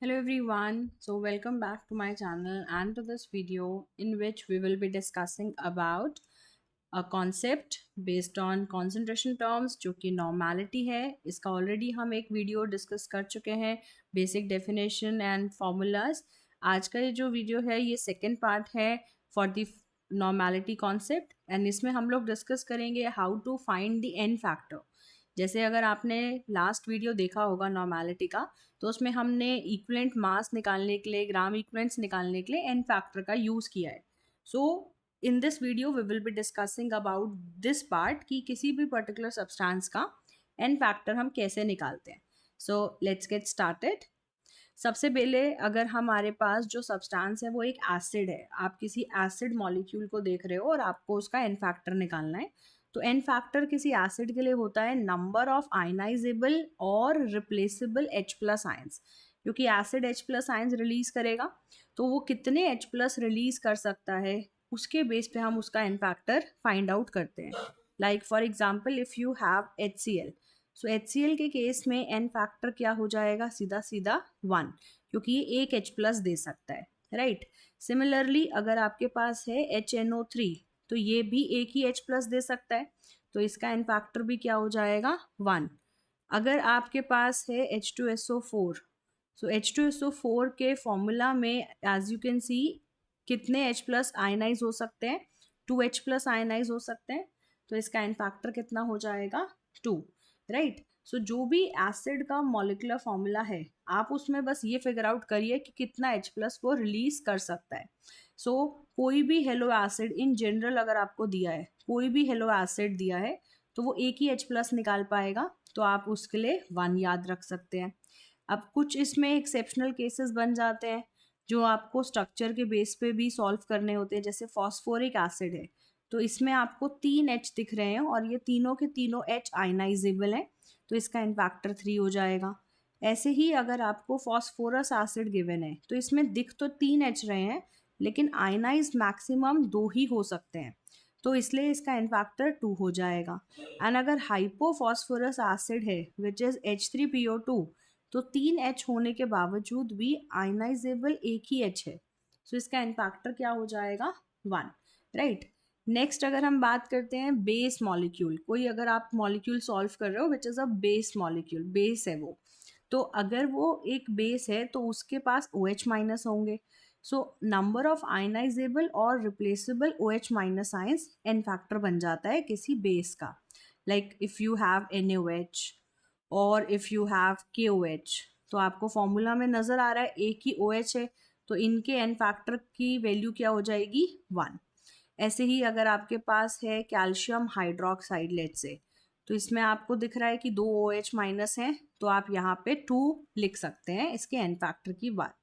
Hello everyone, so welcome back to my channel and to this video in which we will be discussing about a concept based on concentration terms जो कि normality है. इसका already हम एक video discuss कर चुके हैं, basic definition and formulas. आज का ये जो video है ये second part है for the normality concept and इसमें हम लोग discuss करेंगे how to find the n factor. जैसे अगर आपने लास्ट वीडियो देखा होगा नॉर्मेलिटी का, तो उसमें हमने इक्विवेलेंट मास निकालने के लिए, ग्राम इक्विवेलेंट्स निकालने के लिए एन फैक्टर का यूज़ किया है. So in this video we will be discussing about this part कि किसी भी पर्टिकुलर सब्सटेंस का एन फैक्टर हम कैसे निकालते हैं. So let's get started. सबसे पहले अगर हमारे पास जो सब्सटेंस है वो एक एसिड है, आप किसी एसिड मॉलिक्यूल को देख रहे हो और आपको उसका एन फैक्टर निकालना है. तो एन फैक्टर किसी एसिड के लिए होता है नंबर ऑफ आयनाइजेबल और रिप्लेसेबल H प्लस आयंस. क्योंकि acid H plus ions release करेगा तो वो कितने H प्लस रिलीज कर सकता है उसके बेस पे हम उसका एन फैक्टर फाइंड आउट करते हैं. Like for example if you have HCl, so HCl के केस में एन फैक्टर क्या हो जाएगा, सीधा सीधा 1, क्योंकि ये एक H प्लस दे सकता है, राइट. सिमिलरली अगर आपके पास है HNO3, तो ये भी एक ही H प्लस दे सकता है, तो इसका एन फैक्टर भी क्या हो जाएगा 1. अगर आपके पास है H2SO4, सो H2SO4 के फॉर्मूला में एज यू कैन सी कितने H प्लस आयनाइज हो सकते हैं, 2H प्लस आयनाइज हो सकते हैं, तो इसका एन फैक्टर कितना हो जाएगा 2, राइट. सो जो भी एसिड का मॉलिक्यूलर फॉर्मूला है आप उसमें बस ये फिगर आउट करिए कि कितना H प्लस वो रिलीज कर सकता है. सो कोई भी हेलो एसिड इन जनरल अगर आपको दिया है, कोई भी हेलो एसिड दिया है तो वो एक ही H प्लस निकाल पाएगा, तो आप उसके लिए 1 याद रख सकते हैं. अब कुछ इसमें एक्सेप्शनल केसेस बन जाते हैं जो आपको स्ट्रक्चर के बेस पे भी सॉल्व करने होते हैं. जैसे फॉस्फोरिक एसिड है तो इसमें आपको 3 H दिख रहे हैं और ये तीनों के तीनों H आयनाइजेबल हैं, तो इसका एन फैक्टर 3 हो जाएगा. ऐसे ही अगर आपको फॉस्फोरस एसिड गिवन है तो इसमें दिख तो 3 H रहे हैं लेकिन आयनाइज मैक्सिमम 2 ही हो सकते हैं, तो इसलिए इसका एन फैक्टर 2 हो जाएगा. एंड अगर हाइपोफॉस्फोरस एसिड है विच इज़ H3PO2, तो 3 H होने के बावजूद भी आयनाइजेबल एक ही H है, सो इसका एन फैक्टर क्या हो जाएगा 1, राइट. नेक्स्ट अगर हम बात करते हैं बेस मॉलिक्यूल, कोई अगर आप मॉलिक्यूल सॉल्व कर रहे हो which is a base molecule, base है वो, तो अगर वो एक बेस है तो उसके पास OH माइनस होंगे. सो नंबर ऑफ आयनाइजेबल और replaceable OH minus ions n factor बन जाता है किसी बेस का. Like if you have NaOH और इफ़ यू हैव KOH, तो आपको फॉर्मूला में नज़र आ रहा है एक ही OH है, तो इनके एन फैक्टर की वैल्यू क्या हो जाएगी 1. ऐसे ही अगर आपके पास है कैल्शियम हाइड्रोक्साइड लेट से, तो इसमें आपको दिख रहा है कि 2 OH माइनस हैं, तो आप यहाँ पे 2 लिख सकते हैं इसके एन फैक्टर की बात.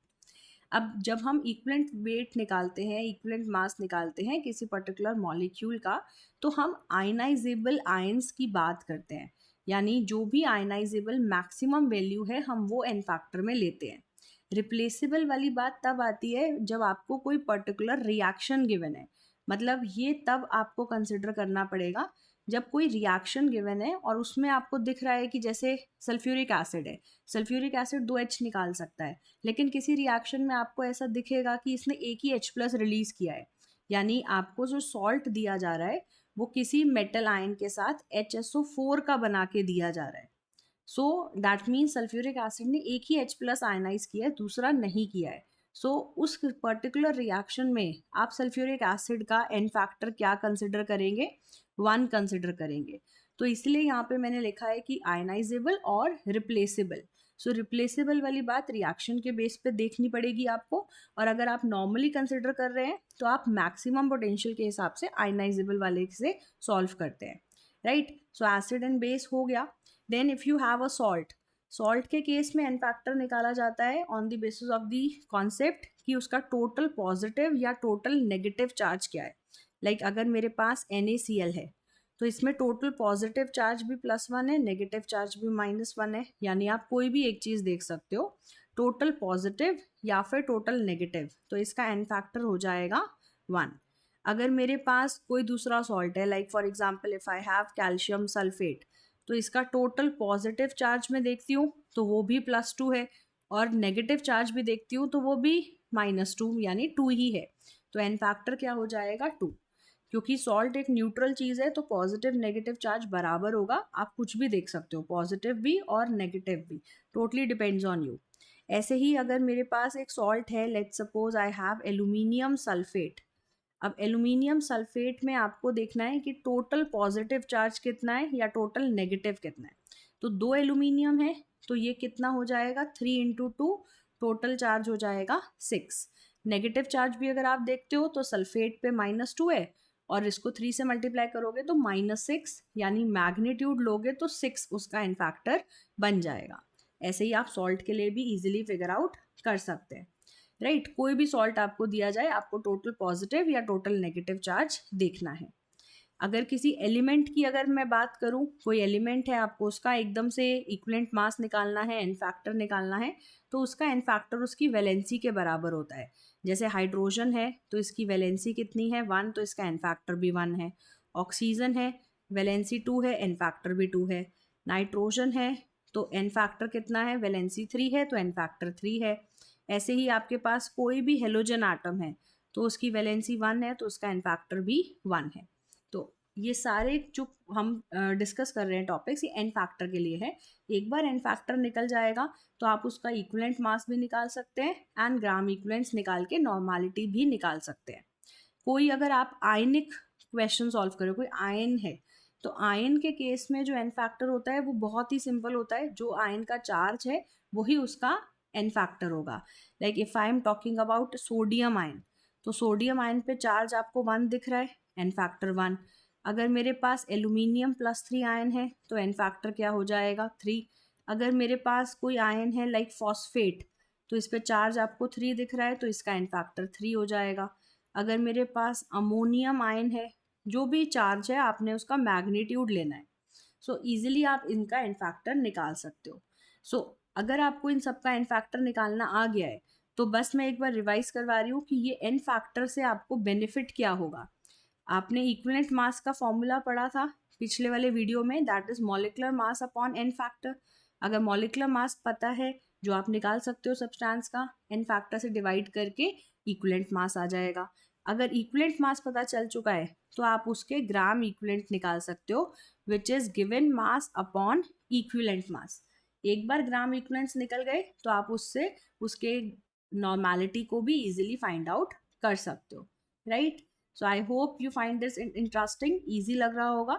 अब जब हम इक्विवेलेंट वेट निकालते हैं, इक्विवेलेंट मास निकालते हैं किसी पर्टिकुलर मॉलिक्यूल का, तो हम आयनाइजेबल आयंस की बात करते हैं, यानी जो भी आयनाइजेबल मैक्सिमम वैल्यू है हम वो एन फैक्टर में लेते हैं. रिप्लेसेबल वाली बात तब आती है जब आपको कोई पर्टिकुलर रिएक्शन गिवन है, मतलब ये तब आपको कंसिडर करना पड़ेगा जब कोई रिएक्शन गिवन है और उसमें आपको दिख रहा है कि जैसे सल्फ्यूरिक एसिड है, सल्फ्यूरिक एसिड 2 H निकाल सकता है, लेकिन किसी रिएक्शन में आपको ऐसा दिखेगा कि इसने एक ही H प्लस रिलीज किया है, यानी आपको जो सॉल्ट दिया जा रहा है वो किसी मेटल आयन के साथ HSO4 का बना के दिया जा रहा है. So that means sulphuric acid ने एक ही H प्लस आयनाइज किया है, दूसरा नहीं किया है. सो उस पर्टिकुलर रिएक्शन में आप सल्फ्यूरिक एसिड का एन फैक्टर क्या कंसिडर करेंगे, 1 कंसिडर करेंगे. तो इसलिए यहाँ पे मैंने लिखा है कि आयनाइजेबल और रिप्लेसेबल. सो रिप्लेसेबल वाली बात रिएक्शन के बेस पे देखनी पड़ेगी आपको, और अगर आप नॉर्मली कंसिडर कर रहे हैं तो आप मैक्सिमम पोटेंशियल के हिसाब से आयनाइजेबल वाले से सॉल्व करते हैं, right. So acid and base हो गया. Then if you have a salt, salt के केस में एन फैक्टर निकाला जाता है on the basis of the concept कि उसका टोटल पॉजिटिव या टोटल नेगेटिव चार्ज क्या है. लाइक अगर मेरे पास NaCl है तो इसमें टोटल पॉजिटिव चार्ज भी +1 है, नेगेटिव चार्ज भी -1 है, यानी आप कोई भी एक चीज़ देख सकते हो, टोटल पॉजिटिव या फिर टोटल नेगेटिव, तो इसका एन फैक्टर हो जाएगा 1. अगर मेरे पास कोई दूसरा सॉल्ट है, like for example if I have calcium sulphate, तो इसका टोटल पॉजिटिव चार्ज में देखती हूँ तो वो भी +2 है, और नेगेटिव चार्ज भी देखती हूँ तो वो भी -2 यानी 2 ही है, तो एन फैक्टर क्या हो जाएगा 2। क्योंकि सॉल्ट एक न्यूट्रल चीज़ है तो पॉजिटिव नेगेटिव चार्ज बराबर होगा। आप कुछ भी देख सकते हो, पॉजिटिव भी और नेगेटिव भी, टोटली डिपेंड्स ऑन यू। ऐसे ही अगर मेरे पास एक सॉल्ट है, let's suppose I have aluminium sulphate. अब एल्यूमिनियम सल्फेट में आपको देखना है कि टोटल पॉजिटिव चार्ज कितना है या टोटल नेगेटिव कितना है। तो 2 एल्यूमिनियम है तो ये कितना हो जाएगा 3 इंटू 2, टोटल चार्ज हो जाएगा 6। नेगेटिव चार्ज भी अगर आप देखते हो तो सल्फेट पे -2 है और इसको 3 से मल्टीप्लाई करोगे तो -6, यानी मैग्नीट्यूड लोगे तो 6 उसका इन फैक्टर बन जाएगा। ऐसे ही आप सॉल्ट के लिए भी इजीली फिगर आउट कर सकते हैं, राइट। कोई भी सॉल्ट आपको दिया जाए, आपको टोटल पॉजिटिव या टोटल नेगेटिव चार्ज देखना है। अगर किसी एलिमेंट की अगर मैं बात करूं, कोई एलिमेंट है, आपको उसका एकदम से इक्विवेलेंट मास निकालना है, एन फैक्टर निकालना है, तो उसका एन फैक्टर उसकी वैलेंसी के बराबर होता है। जैसे हाइड्रोजन है तो इसकी वैलेंसी कितनी है 1, तो इसका एन फैक्टर भी 1 है। ऑक्सीजन है, वैलेंसी 2 है, एन फैक्टर भी 2 है। नाइट्रोजन है तो एन फैक्टर कितना है, वैलेंसी 3 है तो एन फैक्टर 3 है। ऐसे ही आपके पास कोई भी हेलोजन आटम है तो उसकी वैलेंसी 1 है तो उसका एन फैक्टर भी 1 है। तो ये सारे जो हम डिस्कस कर रहे हैं टॉपिक्स, ये एन फैक्टर के लिए है। एक बार एन फैक्टर निकल जाएगा तो आप उसका इक्विवेलेंट मास भी निकाल सकते हैं एंड ग्राम इक्विवेलेंट्स निकाल के नॉर्मैलिटी भी निकाल सकते हैं। कोई अगर आप आयनिक क्वेश्चन सॉल्व करो, कोई आयन है, तो आयन के केस में जो एन फैक्टर होता है वो बहुत ही सिंपल होता है। जो आयन का चार्ज है वही उसका एन फैक्टर होगा। Like if I am talking about sodium ion, तो सोडियम आयन पे चार्ज आपको 1 दिख रहा है, एन फैक्टर 1। अगर मेरे पास एल्यूमिनियम +3 आयन है तो एन फैक्टर क्या हो जाएगा 3। अगर मेरे पास कोई आयन है लाइक फॉस्फेट, तो इस पे चार्ज आपको 3 दिख रहा है तो इसका एन फैक्टर 3 हो जाएगा। अगर मेरे पास अमोनियम आयन है, जो भी चार्ज है आपने उसका मैग्नीट्यूड लेना है। सो इजीली आप इनका एन फैक्टर निकाल सकते हो। सो अगर आपको इन सब का एन फैक्टर निकालना आ गया है तो बस मैं एक बार रिवाइज करवा रही हूँ कि ये एन फैक्टर से आपको बेनिफिट क्या होगा। आपने इक्विवेलेंट मास का फॉर्मूला पढ़ा था पिछले वाले वीडियो में, that is molecular mass upon n factor. अगर मॉलिक्यूलर मास पता है जो आप निकाल सकते हो सब्सटेंस का, एन फैक्टर से डिवाइड करके इक्विवेलेंट मास आ जाएगा। अगर इक्विवेलेंट मास पता चल चुका है तो आप उसके ग्राम इक्विवेलेंट निकाल सकते हो, which is given mass upon equivalent mass. एक बार ग्राम इक्विवेलेंट्स निकल गए तो आप उससे उसके नॉर्मैलिटी को भी इजीली फाइंड आउट कर सकते हो, right. So I hope you find this interesting, easy लग रहा होगा।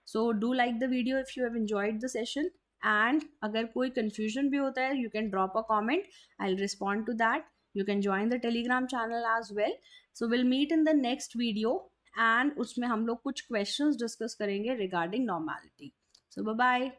So do like the video if you have enjoyed the session, and अगर कोई कंफ्यूजन भी होता है you can drop a comment, I will respond to that. You can join the Telegram channel as well. So we'll meet in the next video and उसमें हम लोग कुछ questions discuss करेंगे regarding normality. So bye bye.